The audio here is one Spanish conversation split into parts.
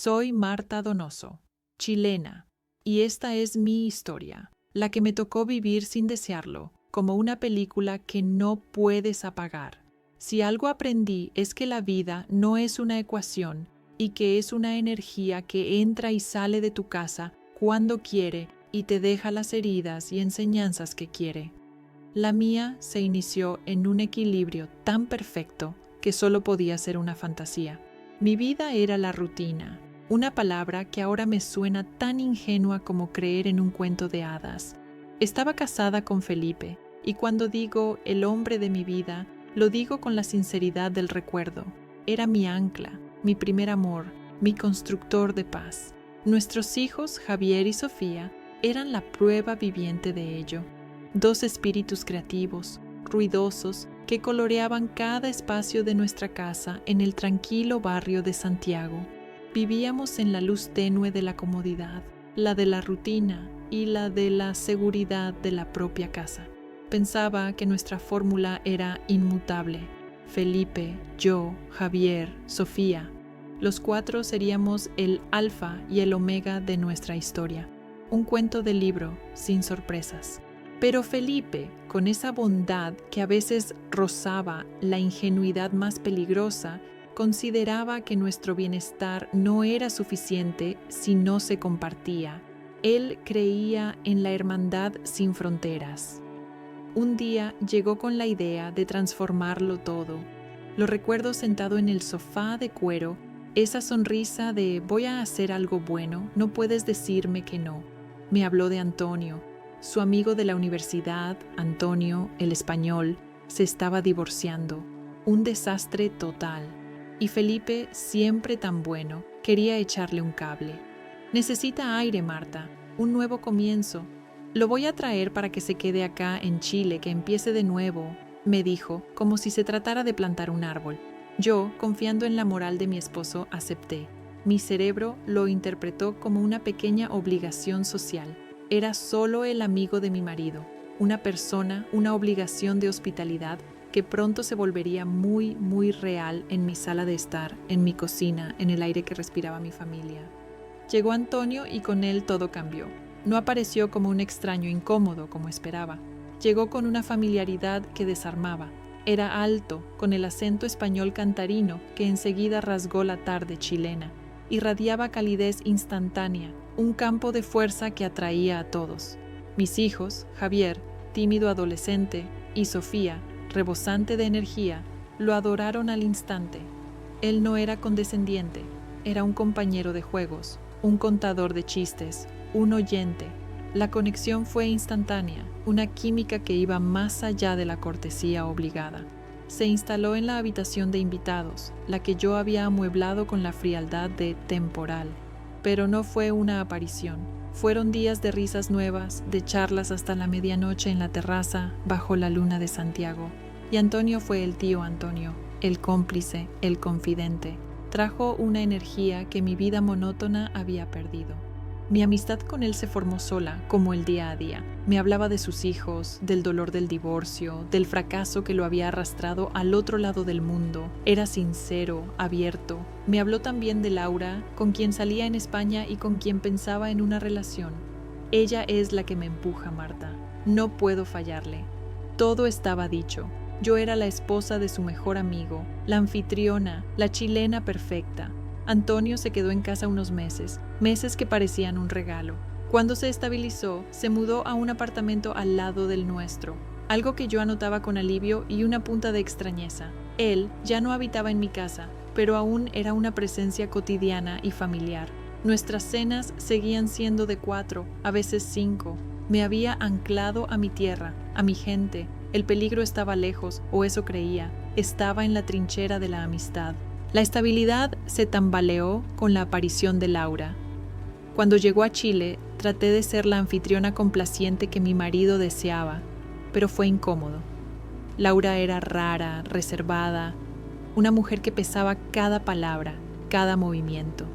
Soy Marta Donoso, chilena, y esta es mi historia, la que me tocó vivir sin desearlo, como una película que no puedes apagar. Si algo aprendí es que la vida no es una ecuación y que es una energía que entra y sale de tu casa cuando quiere y te deja las heridas y enseñanzas que quiere. La mía se inició en un equilibrio tan perfecto que solo podía ser una fantasía. Mi vida era la rutina, una palabra que ahora me suena tan ingenua como creer en un cuento de hadas. Estaba casada con Felipe, y cuando digo el hombre de mi vida, lo digo con la sinceridad del recuerdo. Era mi ancla, mi primer amor, mi constructor de paz. Nuestros hijos, Javier y Sofía, eran la prueba viviente de ello. Dos espíritus creativos, ruidosos, que coloreaban cada espacio de nuestra casa en el tranquilo barrio de Santiago. Vivíamos en la luz tenue de la comodidad, la de la rutina y la de la seguridad de la propia casa. Pensaba que nuestra fórmula era inmutable. Felipe, yo, Javier, Sofía. Los cuatro seríamos el alfa y el omega de nuestra historia. Un cuento de libro, sin sorpresas. Pero Felipe, con esa bondad que a veces rozaba la ingenuidad más peligrosa, consideraba que nuestro bienestar no era suficiente si no se compartía. Él creía en la hermandad sin fronteras. Un día llegó con la idea de transformarlo todo. Lo recuerdo sentado en el sofá de cuero, esa sonrisa de voy a hacer algo bueno, no puedes decirme que no. Me habló de Antonio. Su amigo de la universidad, Antonio, el español, se estaba divorciando. Un desastre total. Y Felipe, siempre tan bueno, quería echarle un cable. Necesita aire, Marta, un nuevo comienzo. Lo voy a traer para que se quede acá en Chile, que empiece de nuevo, me dijo, como si se tratara de plantar un árbol. Yo, confiando en la moral de mi esposo, acepté. Mi cerebro lo interpretó como una pequeña obligación social. Era solo el amigo de mi marido, una persona, una obligación de hospitalidad que pronto se volvería muy, muy real en mi sala de estar, en mi cocina, en el aire que respiraba mi familia. Llegó Antonio y con él todo cambió. No apareció como un extraño incómodo, como esperaba. Llegó con una familiaridad que desarmaba. Era alto, con el acento español cantarino que enseguida rasgó la tarde chilena. Irradiaba calidez instantánea, un campo de fuerza que atraía a todos. Mis hijos, Javier, tímido adolescente, y Sofía, rebosante de energía, lo adoraron al instante. Él no era condescendiente, era un compañero de juegos, un contador de chistes, un oyente. La conexión fue instantánea, una química que iba más allá de la cortesía obligada. Se instaló en la habitación de invitados, la que yo había amueblado con la frialdad de temporal. Pero no fue una aparición. Fueron días de risas nuevas, de charlas hasta la medianoche en la terraza, bajo la luna de Santiago. Y Antonio fue el tío Antonio, el cómplice, el confidente. Trajo una energía que mi vida monótona había perdido. Mi amistad con él se formó sola, como el día a día. Me hablaba de sus hijos, del dolor del divorcio, del fracaso que lo había arrastrado al otro lado del mundo. Era sincero, abierto. Me habló también de Laura, con quien salía en España y con quien pensaba en una relación. Ella es la que me empuja, Marta. No puedo fallarle. Todo estaba dicho. Yo era la esposa de su mejor amigo, la anfitriona, la chilena perfecta. Antonio se quedó en casa unos meses que parecían un regalo. Cuando se estabilizó, se mudó a un apartamento al lado del nuestro, algo que yo anotaba con alivio y una punta de extrañeza. Él ya no habitaba en mi casa, pero aún era una presencia cotidiana y familiar. Nuestras cenas seguían siendo de 4, a veces 5. Me había anclado a mi tierra, a mi gente. El peligro estaba lejos, o eso creía. Estaba en la trinchera de la amistad. La estabilidad se tambaleó con la aparición de Laura. Cuando llegó a Chile, traté de ser la anfitriona complaciente que mi marido deseaba, pero fue incómodo. Laura era rara, reservada, una mujer que pesaba cada palabra, cada movimiento.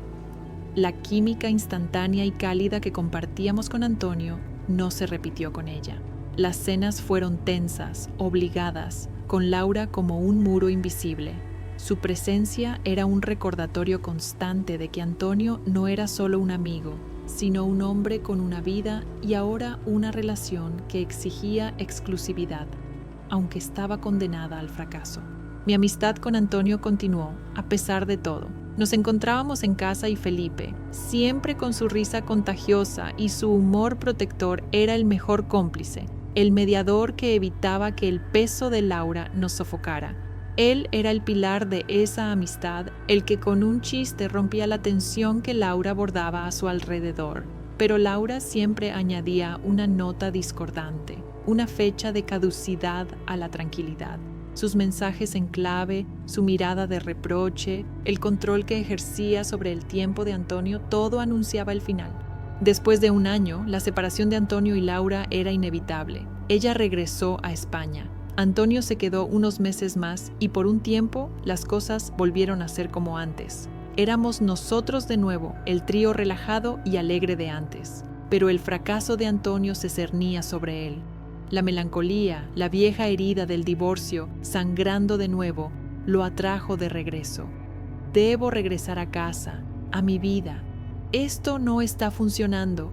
La química instantánea y cálida que compartíamos con Antonio no se repitió con ella. Las cenas fueron tensas, obligadas, con Laura como un muro invisible. Su presencia era un recordatorio constante de que Antonio no era solo un amigo, sino un hombre con una vida y ahora una relación que exigía exclusividad, aunque estaba condenada al fracaso. Mi amistad con Antonio continuó, a pesar de todo. Nos encontrábamos en casa y Felipe, siempre con su risa contagiosa y su humor protector, era el mejor cómplice, el mediador que evitaba que el peso de Laura nos sofocara. Él era el pilar de esa amistad, el que con un chiste rompía la tensión que Laura bordaba a su alrededor. Pero Laura siempre añadía una nota discordante, una fecha de caducidad a la tranquilidad. Sus mensajes en clave, su mirada de reproche, el control que ejercía sobre el tiempo de Antonio, todo anunciaba el final. Después de un año, la separación de Antonio y Laura era inevitable. Ella regresó a España. Antonio se quedó unos meses más y por un tiempo las cosas volvieron a ser como antes. Éramos nosotros de nuevo, el trío relajado y alegre de antes. Pero el fracaso de Antonio se cernía sobre él. La melancolía, la vieja herida del divorcio, sangrando de nuevo, lo atrajo de regreso. Debo regresar a casa, a mi vida. Esto no está funcionando.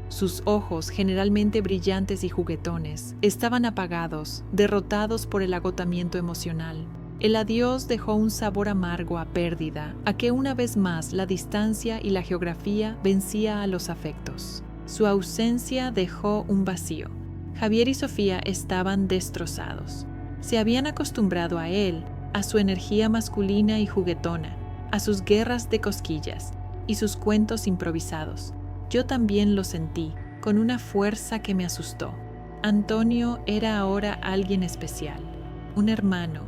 Sus ojos, generalmente brillantes y juguetones, estaban apagados, derrotados por el agotamiento emocional. El adiós dejó un sabor amargo a pérdida, a que una vez más la distancia y la geografía vencía a los afectos. Su ausencia dejó un vacío. Javier y Sofía estaban destrozados. Se habían acostumbrado a él, a su energía masculina y juguetona, a sus guerras de cosquillas y sus cuentos improvisados. Yo también lo sentí, con una fuerza que me asustó. Antonio era ahora alguien especial, un hermano,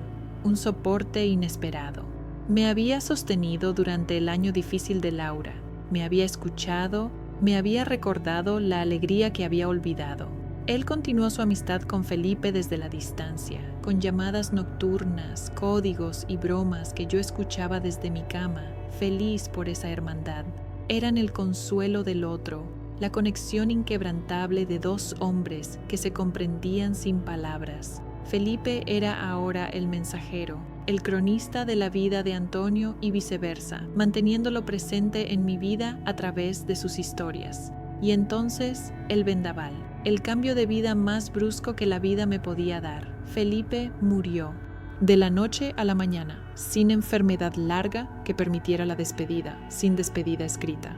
un soporte inesperado. Me había sostenido durante el año difícil de Laura, me había escuchado, me había recordado la alegría que había olvidado. Él continuó su amistad con Felipe desde la distancia, con llamadas nocturnas, códigos y bromas que yo escuchaba desde mi cama, feliz por esa hermandad. Eran el consuelo del otro, la conexión inquebrantable de dos hombres que se comprendían sin palabras. Felipe era ahora el mensajero, el cronista de la vida de Antonio y viceversa, manteniéndolo presente en mi vida a través de sus historias. Y entonces, el vendaval, el cambio de vida más brusco que la vida me podía dar. Felipe murió. De la noche a la mañana, sin enfermedad larga que permitiera la despedida, sin despedida escrita.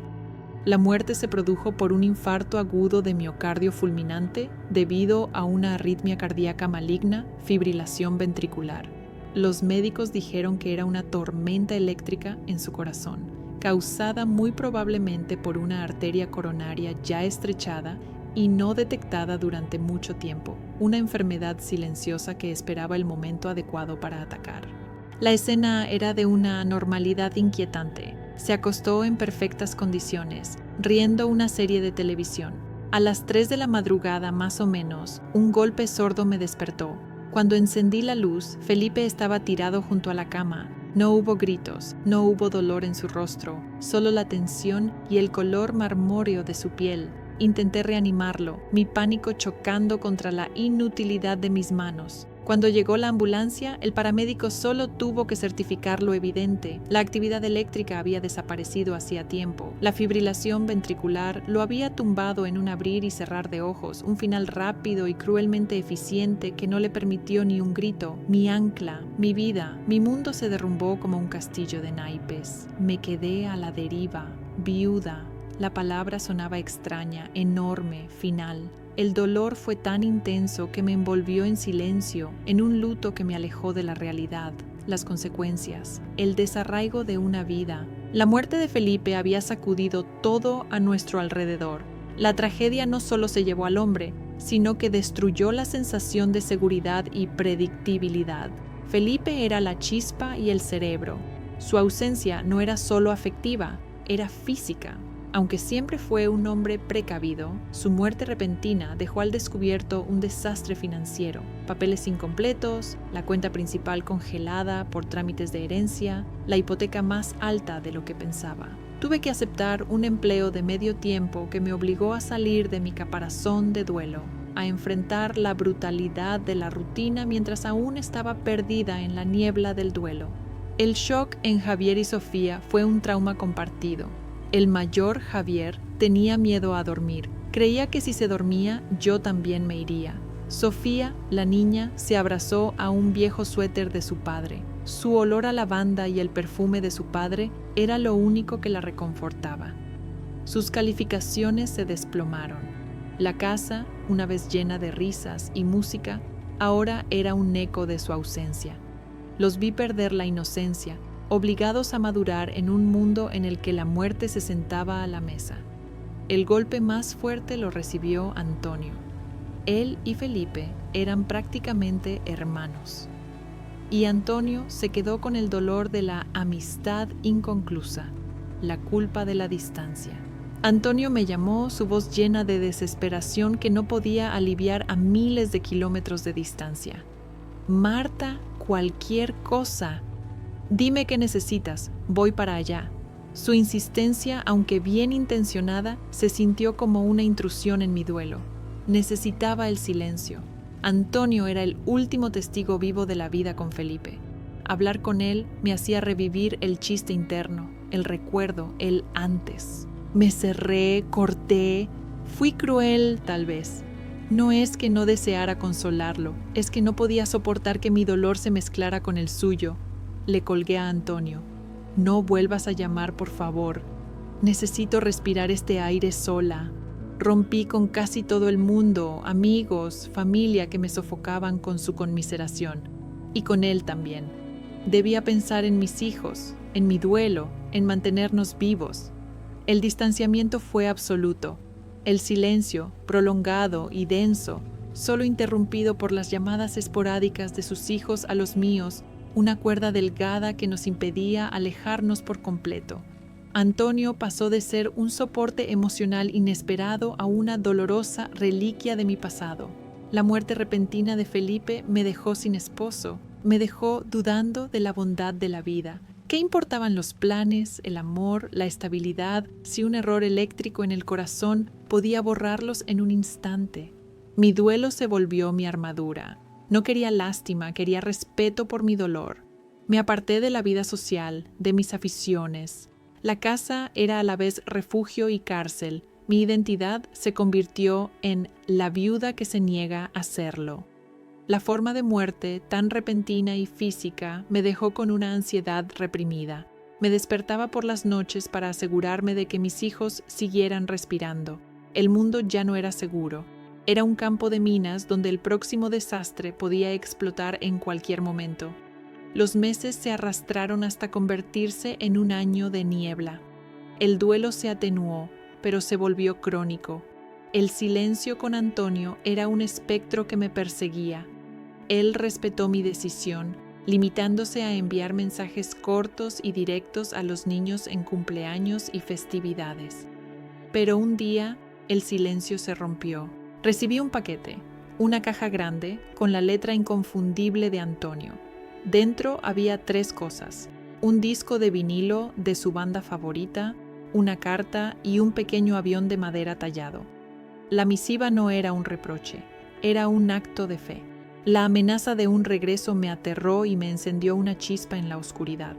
La muerte se produjo por un infarto agudo de miocardio fulminante debido a una arritmia cardíaca maligna, fibrilación ventricular. Los médicos dijeron que era una tormenta eléctrica en su corazón, causada muy probablemente por una arteria coronaria ya estrechada y no detectada durante mucho tiempo, una enfermedad silenciosa que esperaba el momento adecuado para atacar. La escena era de una normalidad inquietante. Se acostó en perfectas condiciones, riendo una serie de televisión. A las 3 de la madrugada más o menos, un golpe sordo me despertó. Cuando encendí la luz, Felipe estaba tirado junto a la cama. No hubo gritos, no hubo dolor en su rostro, solo la tensión y el color marmóreo de su piel. Intenté reanimarlo, mi pánico chocando contra la inutilidad de mis manos. Cuando llegó la ambulancia, el paramédico solo tuvo que certificar lo evidente. La actividad eléctrica había desaparecido hacía tiempo. La fibrilación ventricular lo había tumbado en un abrir y cerrar de ojos, un final rápido y cruelmente eficiente que no le permitió ni un grito. Mi ancla, mi vida, mi mundo se derrumbó como un castillo de naipes. Me quedé a la deriva, viuda. La palabra sonaba extraña, enorme, final. El dolor fue tan intenso que me envolvió en silencio, en un luto que me alejó de la realidad, las consecuencias, el desarraigo de una vida. La muerte de Felipe había sacudido todo a nuestro alrededor. La tragedia no solo se llevó al hombre, sino que destruyó la sensación de seguridad y predictibilidad. Felipe era la chispa y el cerebro. Su ausencia no era solo afectiva, era física. Aunque siempre fue un hombre precavido, su muerte repentina dejó al descubierto un desastre financiero, papeles incompletos, la cuenta principal congelada por trámites de herencia, la hipoteca más alta de lo que pensaba. Tuve que aceptar un empleo de medio tiempo que me obligó a salir de mi caparazón de duelo, a enfrentar la brutalidad de la rutina mientras aún estaba perdida en la niebla del duelo. El shock en Javier y Sofía fue un trauma compartido. El mayor, Javier, tenía miedo a dormir. Creía que si se dormía, yo también me iría. Sofía, la niña, se abrazó a un viejo suéter de su padre. Su olor a lavanda y el perfume de su padre era lo único que la reconfortaba. Sus calificaciones se desplomaron. La casa, una vez llena de risas y música, ahora era un eco de su ausencia. Los vi perder la inocencia, obligados a madurar en un mundo en el que la muerte se sentaba a la mesa. El golpe más fuerte lo recibió Antonio. Él y Felipe eran prácticamente hermanos. Y Antonio se quedó con el dolor de la amistad inconclusa, la culpa de la distancia. Antonio me llamó, su voz llena de desesperación que no podía aliviar a miles de kilómetros de distancia. Marta, cualquier cosa. Dime qué necesitas, voy para allá. Su insistencia, aunque bien intencionada, se sintió como una intrusión en mi duelo. Necesitaba el silencio. Antonio era el último testigo vivo de la vida con Felipe. Hablar con él me hacía revivir el chiste interno, el recuerdo, el antes. Me cerré, corté, fui cruel tal vez. No es que no deseara consolarlo, es que no podía soportar que mi dolor se mezclara con el suyo. Le colgué a Antonio. No vuelvas a llamar, por favor. Necesito respirar este aire sola. Rompí con casi todo el mundo, amigos, familia que me sofocaban con su conmiseración. Y con él también. Debía pensar en mis hijos, en mi duelo, en mantenernos vivos. El distanciamiento fue absoluto. El silencio, prolongado y denso, solo interrumpido por las llamadas esporádicas de sus hijos a los míos, una cuerda delgada que nos impedía alejarnos por completo. Antonio pasó de ser un soporte emocional inesperado a una dolorosa reliquia de mi pasado. La muerte repentina de Felipe me dejó sin esposo, me dejó dudando de la bondad de la vida. ¿Qué importaban los planes, el amor, la estabilidad, si un error eléctrico en el corazón podía borrarlos en un instante? Mi duelo se volvió mi armadura. No quería lástima, quería respeto por mi dolor. Me aparté de la vida social, de mis aficiones. La casa era a la vez refugio y cárcel. Mi identidad se convirtió en la viuda que se niega a serlo. La forma de muerte, tan repentina y física, me dejó con una ansiedad reprimida. Me despertaba por las noches para asegurarme de que mis hijos siguieran respirando. El mundo ya no era seguro. Era un campo de minas donde el próximo desastre podía explotar en cualquier momento. Los meses se arrastraron hasta convertirse en un año de niebla. El duelo se atenuó, pero se volvió crónico. El silencio con Antonio era un espectro que me perseguía. Él respetó mi decisión, limitándose a enviar mensajes cortos y directos a los niños en cumpleaños y festividades. Pero un día, el silencio se rompió. Recibí un paquete, una caja grande, con la letra inconfundible de Antonio. Dentro había 3 cosas: un disco de vinilo de su banda favorita, una carta y un pequeño avión de madera tallado. La misiva no era un reproche, era un acto de fe. La amenaza de un regreso me aterró y me encendió una chispa en la oscuridad.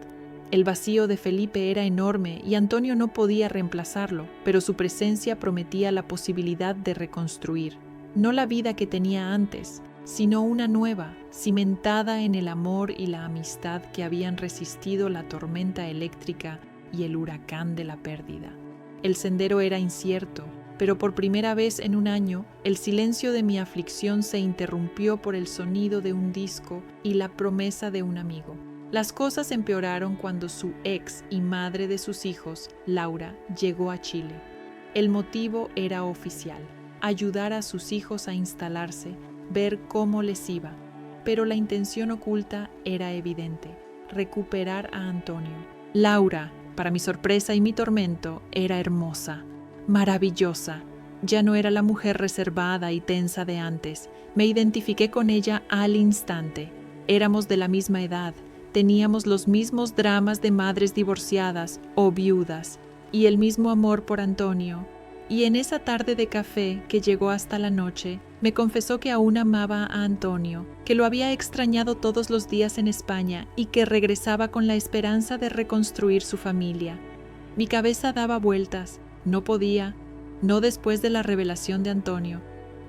El vacío de Felipe era enorme y Antonio no podía reemplazarlo, pero su presencia prometía la posibilidad de reconstruir, no la vida que tenía antes, sino una nueva, cimentada en el amor y la amistad que habían resistido la tormenta eléctrica y el huracán de la pérdida. El sendero era incierto, pero por primera vez en un año, el silencio de mi aflicción se interrumpió por el sonido de un disco y la promesa de un amigo. Las cosas empeoraron cuando su ex y madre de sus hijos, Laura, llegó a Chile. El motivo era oficial: ayudar a sus hijos a instalarse, ver cómo les iba. Pero la intención oculta era evidente: recuperar a Antonio. Laura, para mi sorpresa y mi tormento, era hermosa, maravillosa. Ya no era la mujer reservada y tensa de antes. Me identifiqué con ella al instante. Éramos de la misma edad, teníamos los mismos dramas de madres divorciadas o viudas, y el mismo amor por Antonio. Y en esa tarde de café que llegó hasta la noche, me confesó que aún amaba a Antonio, que lo había extrañado todos los días en España y que regresaba con la esperanza de reconstruir su familia. Mi cabeza daba vueltas, no podía, no después de la revelación de Antonio.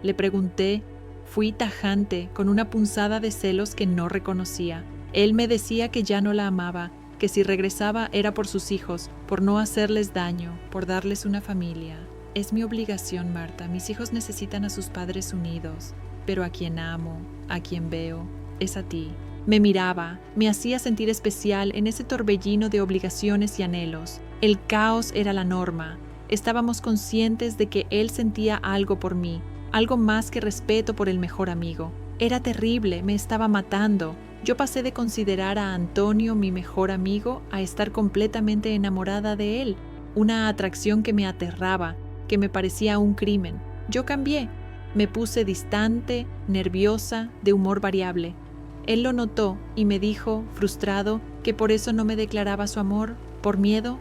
Le pregunté, fui tajante, con una punzada de celos que no reconocía. Él me decía que ya no la amaba, que si regresaba era por sus hijos, por no hacerles daño, por darles una familia. Es mi obligación, Marta. Mis hijos necesitan a sus padres unidos, pero a quien amo, a quien veo, es a ti. Me miraba, me hacía sentir especial en ese torbellino de obligaciones y anhelos. El caos era la norma. Estábamos conscientes de que él sentía algo por mí, algo más que respeto por el mejor amigo. Era terrible, me estaba matando. Yo pasé de considerar a Antonio mi mejor amigo a estar completamente enamorada de él, una atracción que me aterraba, que me parecía un crimen. Yo cambié, me puse distante, nerviosa, de humor variable. Él lo notó y me dijo, frustrado, que por eso no me declaraba su amor, por miedo.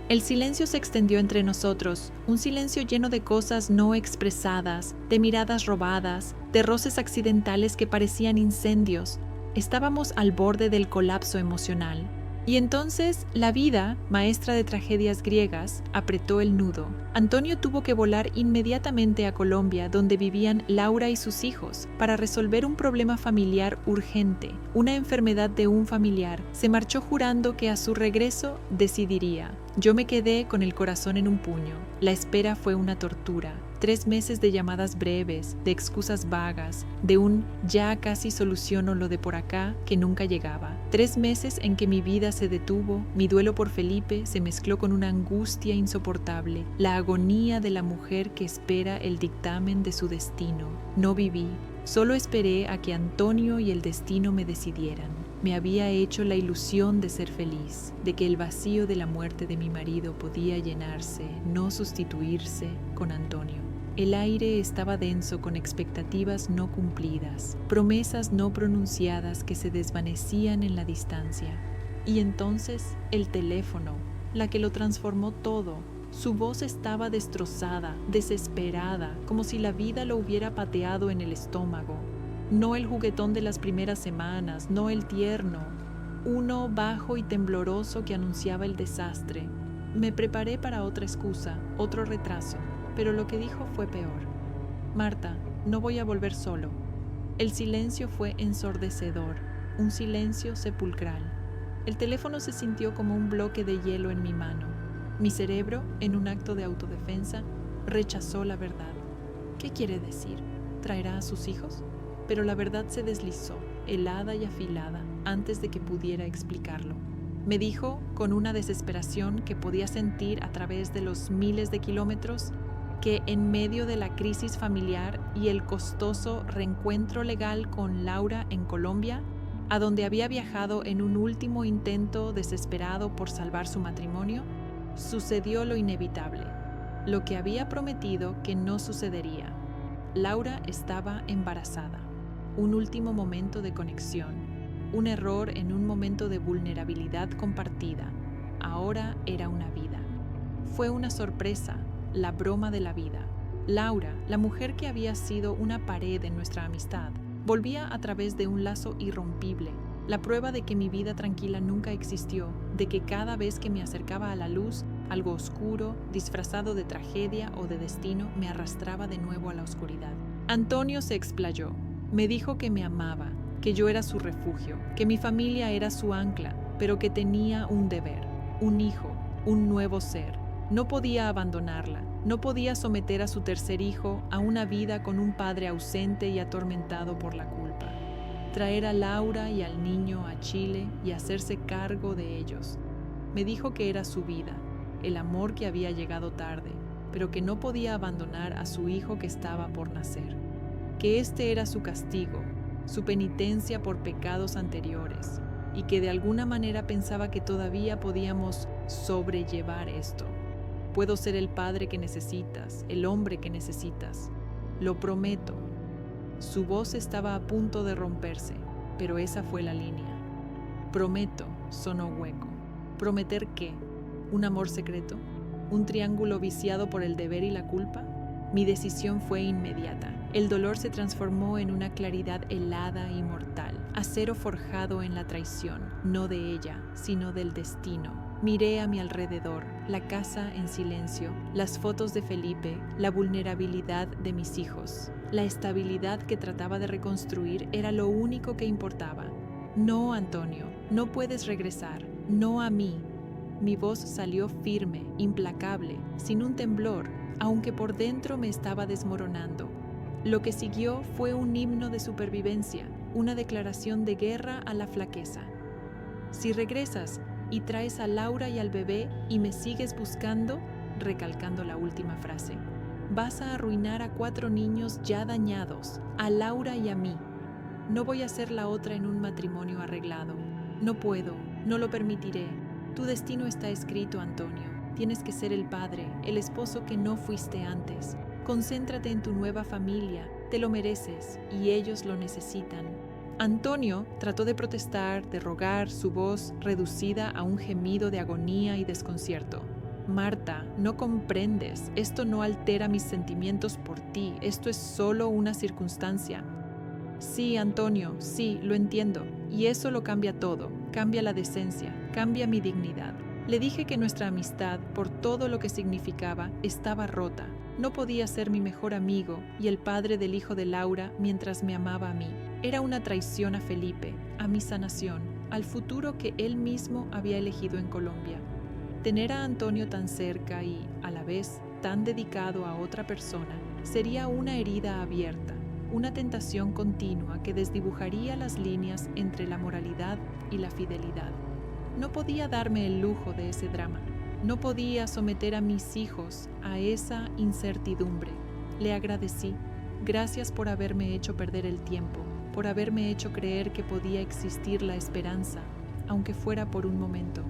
El silencio se extendió entre nosotros, un silencio lleno de cosas no expresadas, de miradas robadas, de roces accidentales que parecían incendios. Estábamos al borde del colapso emocional. Y entonces la vida, maestra de tragedias griegas, apretó el nudo. Antonio tuvo que volar inmediatamente a Colombia, donde vivían Laura y sus hijos, para resolver un problema familiar urgente, una enfermedad de un familiar. Se marchó jurando que a su regreso decidiría. Yo me quedé con el corazón en un puño. La espera fue una tortura. 3 meses de llamadas breves, de excusas vagas, de un ya casi soluciono lo de por acá que nunca llegaba. 3 meses en que mi vida se detuvo, mi duelo por Felipe se mezcló con una angustia insoportable, la agonía de la mujer que espera el dictamen de su destino. No viví, solo esperé a que Antonio y el destino me decidieran. Me había hecho la ilusión de ser feliz, de que el vacío de la muerte de mi marido podía llenarse, no sustituirse, con Antonio. El aire estaba denso con expectativas no cumplidas, promesas no pronunciadas que se desvanecían en la distancia. Y entonces el teléfono, la que lo transformó todo. Su voz estaba destrozada, desesperada, como si la vida lo hubiera pateado en el estómago. No el juguetón de las primeras semanas, no el tierno, uno bajo y tembloroso que anunciaba el desastre. Me preparé para otra excusa, otro retraso, pero lo que dijo fue peor. Marta, no voy a volver solo. El silencio fue ensordecedor, un silencio sepulcral. El teléfono se sintió como un bloque de hielo en mi mano. Mi cerebro, en un acto de autodefensa, rechazó la verdad. ¿Qué quiere decir? ¿Traerá a sus hijos? Pero la verdad se deslizó, helada y afilada, antes de que pudiera explicarlo. Me dijo, con una desesperación que podía sentir a través de los miles de kilómetros, que en medio de la crisis familiar y el costoso reencuentro legal con Laura en Colombia, a donde había viajado en un último intento desesperado por salvar su matrimonio, sucedió lo inevitable, lo que había prometido que no sucedería. Laura estaba embarazada. Un último momento de conexión, un error en un momento de vulnerabilidad compartida. Ahora era una vida. Fue una sorpresa, la broma de la vida. Laura, la mujer que había sido una pared en nuestra amistad, volvía a través de un lazo irrompible, la prueba de que mi vida tranquila nunca existió, de que cada vez que me acercaba a la luz, algo oscuro, disfrazado de tragedia o de destino, me arrastraba de nuevo a la oscuridad. Antonio se explayó. Me dijo que me amaba, que yo era su refugio, que mi familia era su ancla, pero que tenía un deber, un hijo, un nuevo ser. No podía abandonarla, no podía someter a su tercer hijo a una vida con un padre ausente y atormentado por la culpa. Traer a Laura y al niño a Chile y hacerse cargo de ellos. Me dijo que era su vida, el amor que había llegado tarde, pero que no podía abandonar a su hijo que estaba por nacer. Que este era su castigo, su penitencia por pecados anteriores, y que de alguna manera pensaba que todavía podíamos sobrellevar esto. Puedo ser el padre que necesitas, el hombre que necesitas. Lo prometo. Su voz estaba a punto de romperse, pero esa fue la línea. Prometo, sonó hueco. ¿Prometer qué? ¿Un amor secreto? ¿Un triángulo viciado por el deber y la culpa? Mi decisión fue inmediata. El dolor se transformó en una claridad helada y mortal, acero forjado en la traición, no de ella, sino del destino. Miré a mi alrededor, la casa en silencio, las fotos de Felipe, la vulnerabilidad de mis hijos. La estabilidad que trataba de reconstruir era lo único que importaba. No, Antonio, no puedes regresar, no a mí. Mi voz salió firme, implacable, sin un temblor, aunque por dentro me estaba desmoronando. Lo que siguió fue un himno de supervivencia, una declaración de guerra a la flaqueza. Si regresas y traes a Laura y al bebé y me sigues buscando, recalcando la última frase, vas a arruinar a 4 niños ya dañados, a Laura y a mí. No voy a ser la otra en un matrimonio arreglado. No puedo, no lo permitiré. Tu destino está escrito, Antonio. Tienes que ser el padre, el esposo que no fuiste antes. Concéntrate en tu nueva familia, te lo mereces y ellos lo necesitan. Antonio trató de protestar, de rogar, su voz reducida a un gemido de agonía y desconcierto. Marta, no comprendes, esto no altera mis sentimientos por ti, esto es solo una circunstancia. Sí, Antonio, sí, lo entiendo, y eso lo cambia todo, cambia la decencia, cambia mi dignidad. Le dije que nuestra amistad, por todo lo que significaba, estaba rota. No podía ser mi mejor amigo y el padre del hijo de Laura mientras me amaba a mí. Era una traición a Felipe, a mi sanación, al futuro que él mismo había elegido en Colombia. Tener a Antonio tan cerca y, a la vez, tan dedicado a otra persona, sería una herida abierta, una tentación continua que desdibujaría las líneas entre la moralidad y la fidelidad. No podía darme el lujo de ese drama. No podía someter a mis hijos a esa incertidumbre. Le agradecí. Gracias por haberme hecho perder el tiempo, por haberme hecho creer que podía existir la esperanza, aunque fuera por un momento.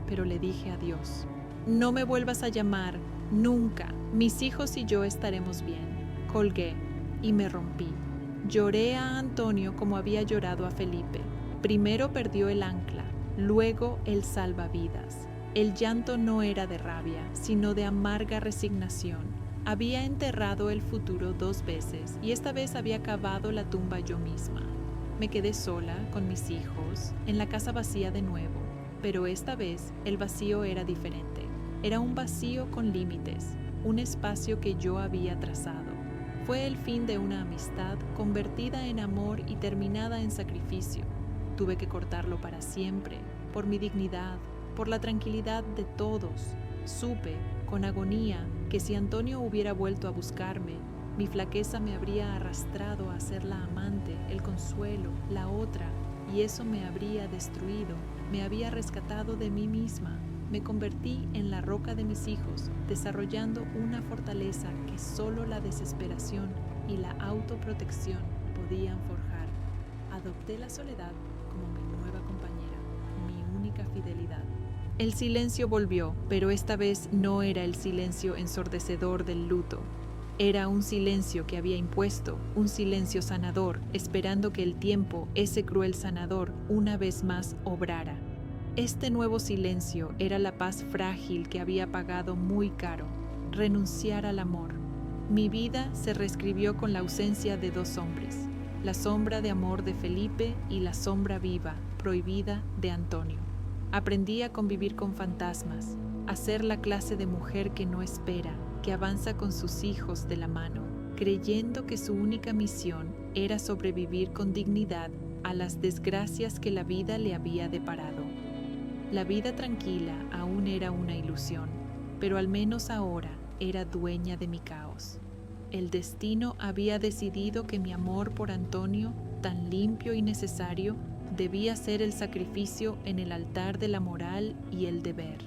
Pero le dije adiós. No me vuelvas a llamar, nunca. Mis hijos y yo estaremos bien. Colgué y me rompí. Lloré a Antonio como había llorado a Felipe. Primero perdió el ancla, luego el salvavidas. El llanto no era de rabia, sino de amarga resignación. Había enterrado el futuro 2 veces y esta vez había cavado la tumba yo misma. Me quedé sola, con mis hijos, en la casa vacía de nuevo, pero esta vez el vacío era diferente. Era un vacío con límites, un espacio que yo había trazado. Fue el fin de una amistad convertida en amor y terminada en sacrificio. Tuve que cortarlo para siempre, por mi dignidad, por la tranquilidad de todos. Supe, con agonía, que si Antonio hubiera vuelto a buscarme, mi flaqueza me habría arrastrado a ser la amante, el consuelo, la otra, y eso me habría destruido, me había rescatado de mí misma. Me convertí en la roca de mis hijos, desarrollando una fortaleza que solo la desesperación y la autoprotección podían forjar. Adopté la soledad como mi nueva compañera, mi única fidelidad. El silencio volvió, pero esta vez no era el silencio ensordecedor del luto. Era un silencio que había impuesto, un silencio sanador, esperando que el tiempo, ese cruel sanador, una vez más obrara. Este nuevo silencio era la paz frágil que había pagado muy caro, renunciar al amor. Mi vida se reescribió con la ausencia de 2 hombres, la sombra de amor de Felipe y la sombra viva, prohibida de Antonio. Aprendí a convivir con fantasmas, a ser la clase de mujer que no espera, que avanza con sus hijos de la mano, creyendo que su única misión era sobrevivir con dignidad a las desgracias que la vida le había deparado. La vida tranquila aún era una ilusión, pero al menos ahora era dueña de mi caos. El destino había decidido que mi amor por Antonio, tan limpio y necesario, debía ser el sacrificio en el altar de la moral y el deber.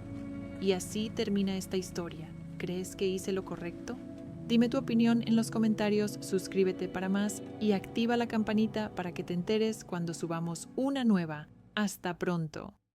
Y así termina esta historia. ¿Crees que hice lo correcto? Dime tu opinión en los comentarios, suscríbete para más y activa la campanita para que te enteres cuando subamos una nueva. Hasta pronto.